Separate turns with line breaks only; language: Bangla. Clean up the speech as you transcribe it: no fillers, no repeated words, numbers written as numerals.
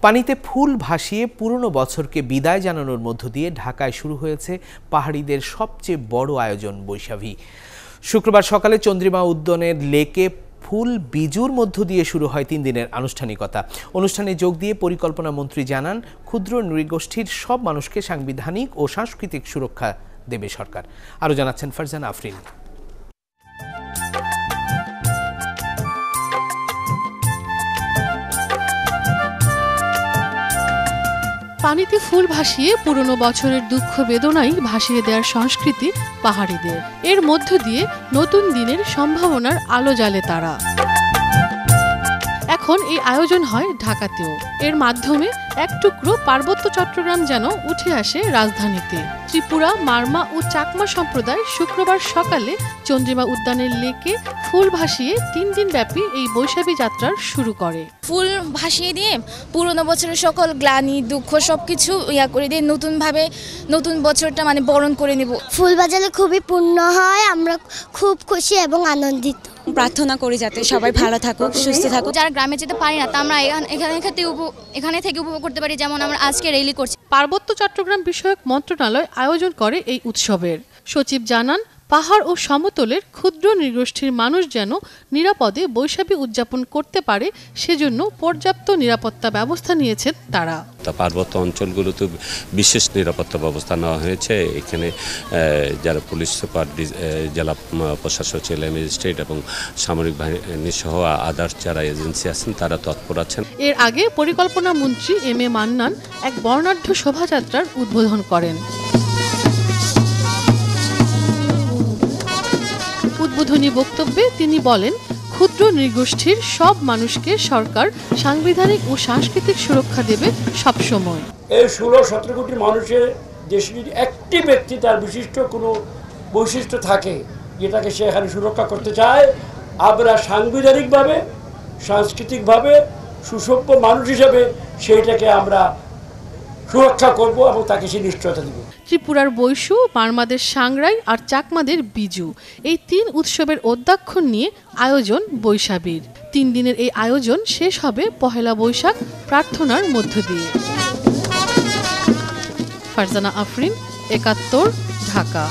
পানিতে ফুল ভাসিয়ে পুরনো বছরকে বিদায় জানানোর মধ্য দিয়ে ঢাকায় শুরু হয়েছে পাহাড়িদের সবচেয়ে বড় আয়োজন বৈশাখী। শুক্রবার সকালে চন্দ্রিমা উদ্যানের লেকে ফুল বিজুর মধ্য দিয়ে শুরু হয় 3 দিনের আনুষ্ঠানিকতা। অনুষ্ঠানে যোগ দিয়ে পরিকল্পনা মন্ত্রী জানান, ক্ষুদ্র নৃগোষ্ঠীর সব মানুষকে সাংবিধানিক ও সাংস্কৃতিক সুরক্ষা দেবে সরকার। আরও জানাচ্ছেন ফারজানা আফরিন।
পানিতে ফুল ভাসিয়ে পুরনো বছরের দুঃখ বেদনাই ভাসিয়ে দেওয়ার সংস্কৃতি পাহাড়িদের। এর মধ্য দিয়ে নতুন দিনের সম্ভাবনার আলো জ্বালে তারা। এখন এই আয়োজন হয় ঢাকাতেও। এর মাধ্যমে এক টুকরো পার্বত্য চট্টগ্রাম যেন উঠে আসে রাজধানীতে। ত্রিপুরা, মারমা ও চাকমা সম্প্রদায় শুক্রবার সকালে চন্দ্রিমা উদ্যানের লেকে ফুল ভাসিয়ে 3 দিন ব্যাপী এই বৈশাখী যাত্রার শুরু করে।
ফুল ভাসিয়ে দিয়ে পুরনো বছরের সকল গ্লানি দুঃখ সবকিছু করে দিয়ে নতুন বছরটা বরণ করে নেব।
ফুল বাজালে খুবই পূর্ণ হয়, আমরা খুব খুশি এবং আনন্দিত।
প্রার্থনা করি যাতে সবাই ভালো থাকুক, সুস্থ থাকুক।
যারা গ্রামে যেতে পারি না, তা আমরা এখানে থেকে উপভোগ করতে পারি, যেমন আমরা আজকে রেলি করছি।
পার্বত্য চট্টগ্রাম বিষয়ক মন্ত্রণালয় আয়োজন করে এই উৎসবের। সচিব জানান, পাহাড় ও সমতলের ক্ষুদ্র নৃগোষ্ঠীর মানুষ যেন নিরাপদে বৈশাখী উদযাপন করতে পারে, সেজন্য পর্যাপ্ত নিরাপত্তা ব্যবস্থা নিয়েছেন তারা।
পার্বত্য অঞ্চলগুলোতে বিশেষ নিরাপত্তা ব্যবস্থা নেওয়া হয়েছে। এখানে যারা পুলিশ সুপার, জেলা প্রশাসক, জেলা ম্যাজিস্ট্রেট এবং সামরিক বাহিনী সহ আদার্স যারা এজেন্সি আছেন তারা তৎপর আছেন। এর আগে পরিকল্পনা মন্ত্রী এম.এ. মান্নান এক বর্ণাঢ্য শোভাযাত্রার উদ্বোধন করেন। উদ্বোধনী বক্তব্যে তিনি বলেন, ক্ষুদ্র নৃগোষ্ঠীর সব মানুষকে সরকার সাংবিধানিক ও সাংস্কৃতিক সুরক্ষা দেবে সবসময়।
এই 16-17 কোটি মানুষের দেশে যদি একটি ব্যক্তি তার বিশিষ্ট কোনো বৈশিষ্ট্য থাকে যেটাকে সে এখানে সুরক্ষা করতে চায়, আমরা সাংবিধানিকভাবে সাংস্কৃতিকভাবে সুসভ্য মানুষ হিসেবে সেইটাকে আমরা সুরক্ষা করব এবং তাকে সে নিশ্চয়তা দেব।
ত্রিপুরার বৈশু, মারমাদের সাংরাই আর চাকমাদের বিজু, এই 3 উৎসবের অধ্যাক্ষণ নিয়ে আয়োজন বৈশাখীর। 3 দিনের এই আয়োজন শেষ হবে পহেলা বৈশাখ প্রার্থনার মধ্য দিয়ে। ফারজানা আফরিন, 71, ঢাকা।